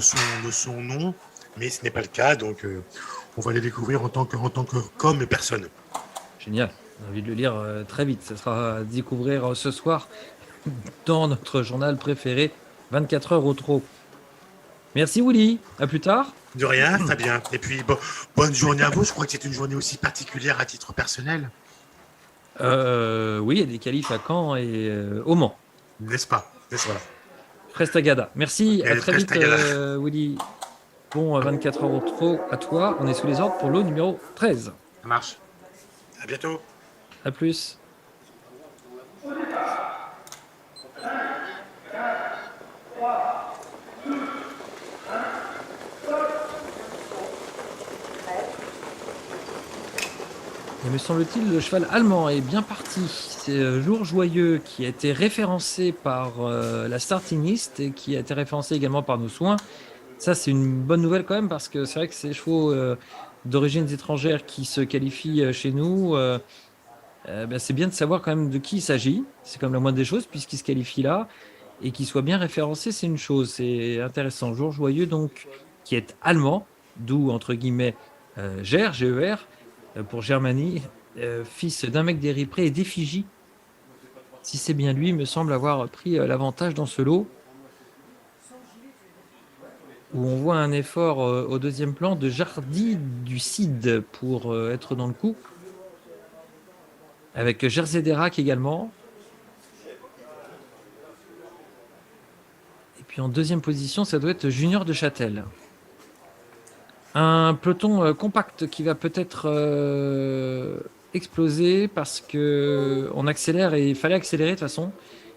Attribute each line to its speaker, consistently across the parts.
Speaker 1: célèbre de son nom, mais ce n'est pas le cas, donc on va les découvrir en tant que comme personne.
Speaker 2: Génial. J'ai envie de le lire très vite. Ce sera à découvrir ce soir dans notre journal préféré, 24 heures au trot. Merci Willy. À plus tard.
Speaker 1: De rien, Fabien. Et puis, bonne journée à vous. Je crois que c'est une journée aussi particulière à titre personnel.
Speaker 2: Oui, il y a des qualifs à Caen et au Mans.
Speaker 1: N'est-ce pas? Voilà.
Speaker 2: Prestagada. Merci, à
Speaker 1: Et
Speaker 2: très vite, Willy. Bon, 24 heures au trot à toi. On est sous les ordres pour l'eau numéro 13.
Speaker 1: Ça marche. À bientôt.
Speaker 2: À plus. Et me semble-t-il, le cheval allemand est bien parti. C'est Jour Joyeux qui a été référencé par la Starting List et qui a été référencé également par nos soins. Ça, c'est une bonne nouvelle quand même parce que c'est vrai que ces chevaux d'origines étrangères qui se qualifient chez nous, ben, c'est bien de savoir quand même de qui il s'agit. C'est comme la moindre des choses puisqu'ils se qualifient là et qu'ils soient bien référencés, c'est une chose. C'est intéressant. Jour Joyeux, donc, qui est allemand, d'où, entre guillemets, GER, pour Germanie, fils d'un mec des Riprés et d'Effigie. Si c'est bien lui, il me semble avoir pris l'avantage dans ce lot, où on voit un effort au deuxième plan de Jardy du Cid pour être dans le coup, avec Jersey Derac également. Et puis en deuxième position, ça doit être Junior de Châtel. Un peloton compact qui va peut-être exploser parce que on accélère et il fallait accélérer de toute façon.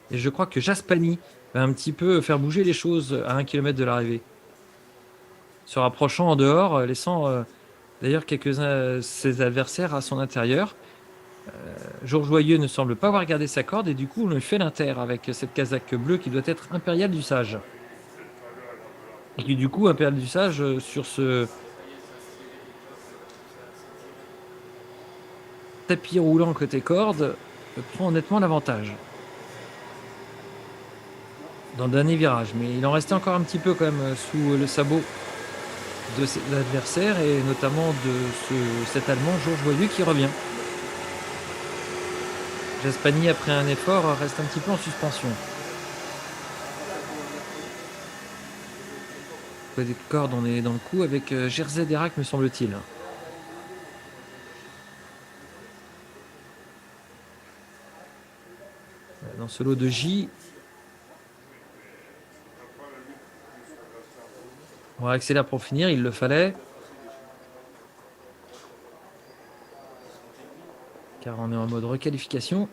Speaker 2: Et je crois que Jaspani va un petit peu faire bouger les choses à 1 km de l'arrivée. Se rapprochant en dehors, laissant d'ailleurs quelques-uns de ses adversaires à son intérieur. Jour Joyeux ne semble pas avoir gardé sa corde et du coup on lui fait l'inter avec cette casaque bleue qui doit être Impérial du Sage. Et qui du coup Impérial du Sage sur ce tapis roulant côté corde prend honnêtement l'avantage dans le dernier virage, mais il en restait encore un petit peu quand même sous le sabot de ses adversaires et notamment de cet Allemand Jour Joyeux qui revient. Jaspani, après un effort, reste un petit peu en suspension. Côté corde, on est dans le coup avec Jersey Derac, me semble-t-il. Dans ce lot de J. On va accélérer pour finir, il le fallait. Car on est en mode requalification.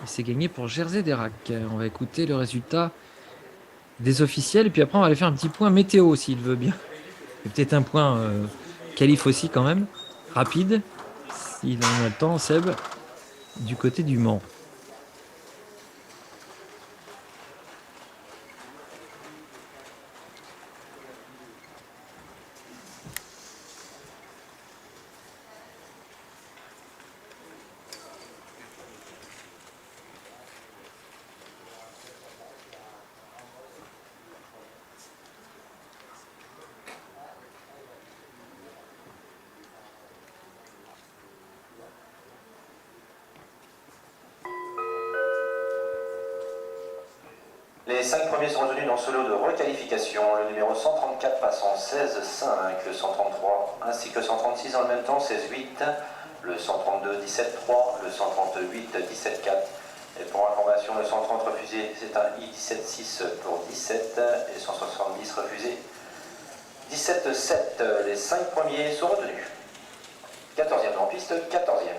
Speaker 2: Et c'est gagné pour Jersey Derac. On va écouter le résultat des officiels. Et puis après, on va aller faire un petit point météo s'il veut bien. Et peut-être un point qualif aussi quand même. Rapide. S'il en a le temps, Seb. Du côté du Mans.
Speaker 3: Les 5 premiers sont retenus dans ce lot de requalification. Le numéro 134 passe en 16-5, le 133 ainsi que le 136 en même temps, 16-8, le 132 17-3, le 138 17-4. Et pour information, le 130 refusé, c'est un I-17-6 pour 17 et 170 refusé 17-7. Les 5 premiers sont retenus. 14e en piste, 14e.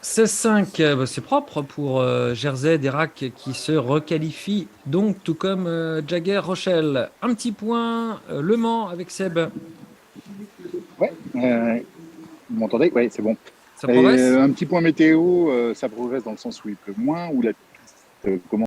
Speaker 2: 16-5, c'est propre pour Jersey Derac qui se requalifie donc tout comme Jagger Rochelle. Un petit point Le Mans avec Seb.
Speaker 4: Ouais, vous m'entendez? Ouais, c'est bon.
Speaker 2: Ça progresse?
Speaker 4: Un petit point météo, ça progresse dans le sens où il pleut moins, où la piste commence